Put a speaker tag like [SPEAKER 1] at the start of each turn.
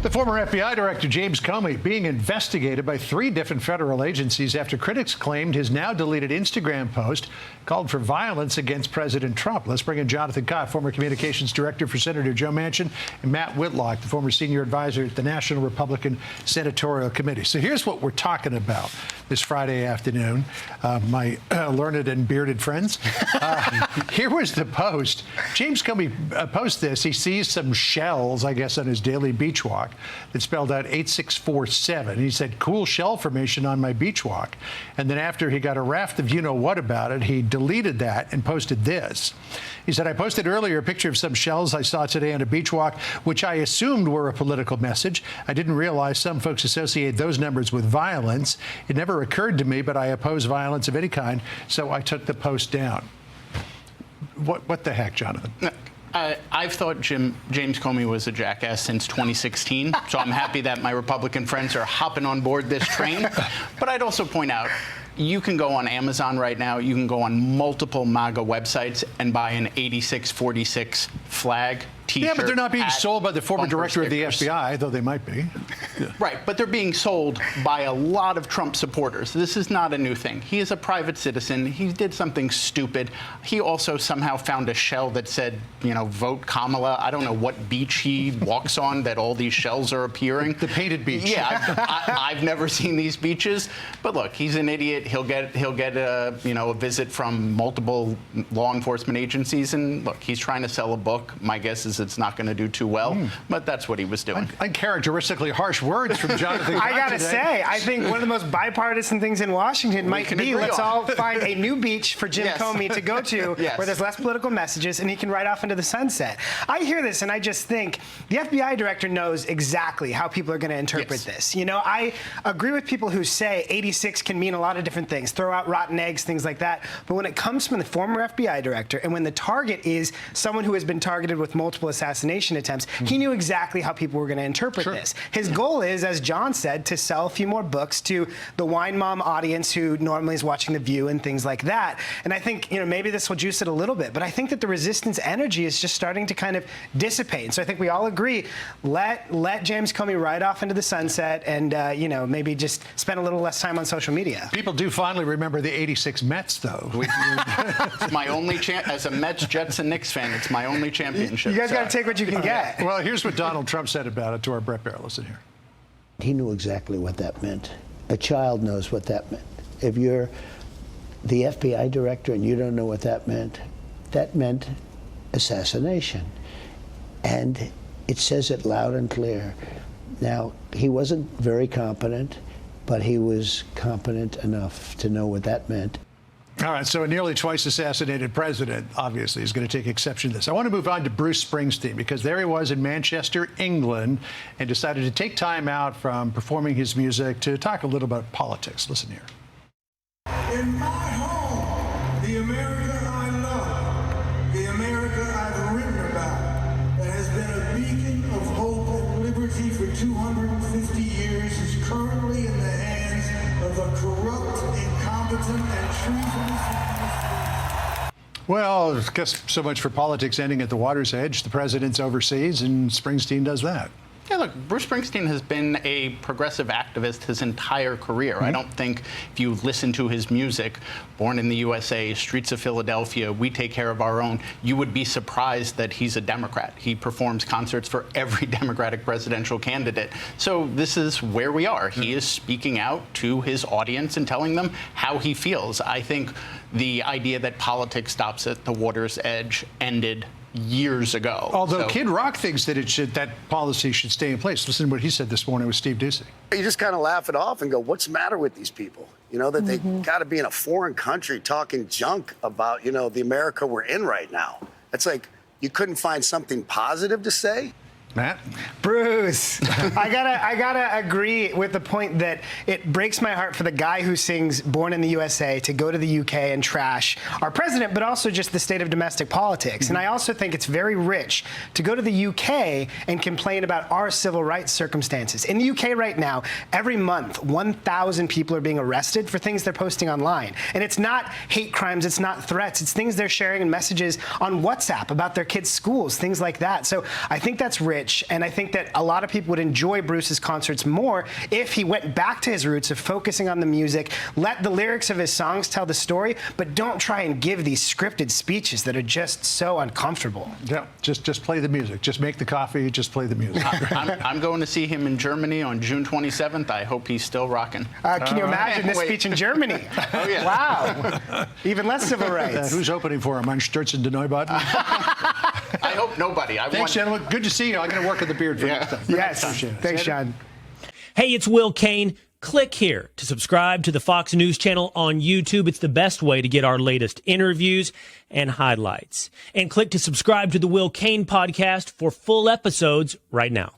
[SPEAKER 1] The former FBI Director James Comey being investigated by 3 different federal agencies after critics claimed his now deleted Instagram post called for violence against President Trump. Let's bring in Jonathan Cott, former communications director for Senator Joe Manchin, and Matt Whitlock, the former senior advisor at the National Republican Senatorial Committee. So here's what we're talking about this Friday afternoon, my learned and bearded friends. Here was the post. James Comey posted this. He sees some shells, I guess, on his daily beach walk that spelled out 8647. He said, cool shell formation on my beach walk. And then after he got a raft of you-know-what about it, he deleted that and posted this. He said, I posted earlier a picture of some shells I saw today on a beach walk, which I assumed were a political message. I didn't realize some folks associate those numbers with violence. It never occurred to me, but I oppose violence of any kind, so I took the post down. What the heck, Jonathan?
[SPEAKER 2] I've thought James Comey was a jackass since 2016, so I'm happy that my Republican friends are hopping on board this train. But I'd also point out, you can go on Amazon right now, you can go on multiple MAGA websites and buy an 8646 flag T-shirt.
[SPEAKER 1] Yeah, but they're not being sold by the former director of the FBI, though they might be.
[SPEAKER 2] Yeah. Right, but they're being sold by a lot of Trump supporters. This is not a new thing. He is a private citizen. He did something stupid. He also somehow found a shell that said, you know, vote Kamala. I don't know what beach he walks on that all these shells are appearing.
[SPEAKER 1] The painted beach.
[SPEAKER 2] Yeah, I've never seen these beaches. But look, he's an idiot. He'll get a visit from multiple law enforcement agencies. And look, he's trying to sell a book. My guess is it's not going to do too well, but that's what he was doing.
[SPEAKER 1] Uncharacteristically harsh words from Jonathan.
[SPEAKER 3] I gotta say, I think one of the most bipartisan things in Washington might be let's all find a new beach for Jim Comey to go to where there's less political messages and he can ride off into the sunset. I hear this and I just think the FBI director knows exactly how people are going to interpret this. You know, I agree with people who say 86 can mean a lot of different things, throw out rotten eggs, things like that. But when it comes from the former FBI director and when the target is someone who has been targeted with multiple assassination attempts, he knew exactly how people were going to interpret this. His goal is, as John said, to sell a few more books to the wine mom audience who normally is watching The View and things like that. And I think, you know, maybe this will juice it a little bit, but I think that the resistance energy is just starting to kind of dissipate. And so I think we all agree, let James Comey ride off into the sunset and, you know, maybe just spend a little less time on social media.
[SPEAKER 1] People do fondly remember the 86 Mets, though.
[SPEAKER 2] It's my only chance, as a Mets, Jets, and Knicks fan, it's my only championship.
[SPEAKER 3] You guys got to take what you can get.
[SPEAKER 1] Well, here's what Donald Trump said about it to our Brett Baer. Listen here.
[SPEAKER 4] He knew exactly what that meant. A child knows what that meant. If you're the FBI director and you don't know what that meant assassination. And it says it loud and clear. Now, he wasn't very competent, but he was competent enough to know what that meant.
[SPEAKER 1] All right, so a nearly twice assassinated president, obviously, is going to take exception to this. I want to move on to Bruce Springsteen, because there he was in Manchester, England, and decided to take time out from performing his music to talk a little about politics. Listen here.
[SPEAKER 5] In my home, the America I love, the America I've written about, that has been a beacon of hope and liberty for 250 years, is currently in the hands of a corrupt, incompetent, and treasonous.
[SPEAKER 1] Well, I guess so much for politics ending at the water's edge. The president's overseas, and Springsteen does that.
[SPEAKER 2] Yeah, look, Bruce Springsteen has been a progressive activist his entire career. I don't think if you listen to his music, Born in the USA, Streets of Philadelphia, We Take Care of Our Own, you would be surprised that he's a Democrat. He performs concerts for every Democratic presidential candidate. So this is where we are. He is speaking out to his audience and telling them how he feels. I think the idea that politics stops at the water's edge ended years ago.
[SPEAKER 1] Although Kid Rock thinks that that policy should stay in place. Listen to what he said this morning with Steve Doocy.
[SPEAKER 6] You just kind of laugh it off and go, what's the matter with these people? You know, that they got to be in a foreign country talking junk about, you know, the America we're in right now. It's like you couldn't find something positive to say.
[SPEAKER 1] Matt?
[SPEAKER 3] Bruce, I gotta agree with the point that it breaks my heart for the guy who sings Born in the USA to go to the UK and trash our president, but also just the state of domestic politics. And I also think it's very rich to go to the UK and complain about our civil rights circumstances. In the UK right now, every month, 1,000 people are being arrested for things they're posting online. And it's not hate crimes, it's not threats, it's things they're sharing in messages on WhatsApp about their kids' schools, things like that. So I think that's rich. rich, and I think that a lot of people would enjoy Bruce's concerts more if he went back to his roots of focusing on the music, let the lyrics of his songs tell the story, but don't try and give these scripted speeches that are just so uncomfortable.
[SPEAKER 1] Yeah, just play the music. Just make the coffee. Just play the music.
[SPEAKER 2] I'm going to see him in Germany on June 27th. I hope he's still rocking.
[SPEAKER 3] Can you imagine this speech in Germany?
[SPEAKER 2] Oh, yeah.
[SPEAKER 3] Wow. Even less civil rights.
[SPEAKER 1] Who's opening for him? Ein Stürzen de Neubauten?
[SPEAKER 2] I hope nobody.
[SPEAKER 1] Thanks, gentlemen. Good to see you. I'm going to work with the beard for next time.
[SPEAKER 3] Yes. Thanks, John.
[SPEAKER 7] Hey, it's Will Kane. Click here to subscribe to the Fox News channel on YouTube. It's the best way to get our latest interviews and highlights. And click to subscribe to the Will Kane podcast for full episodes right now.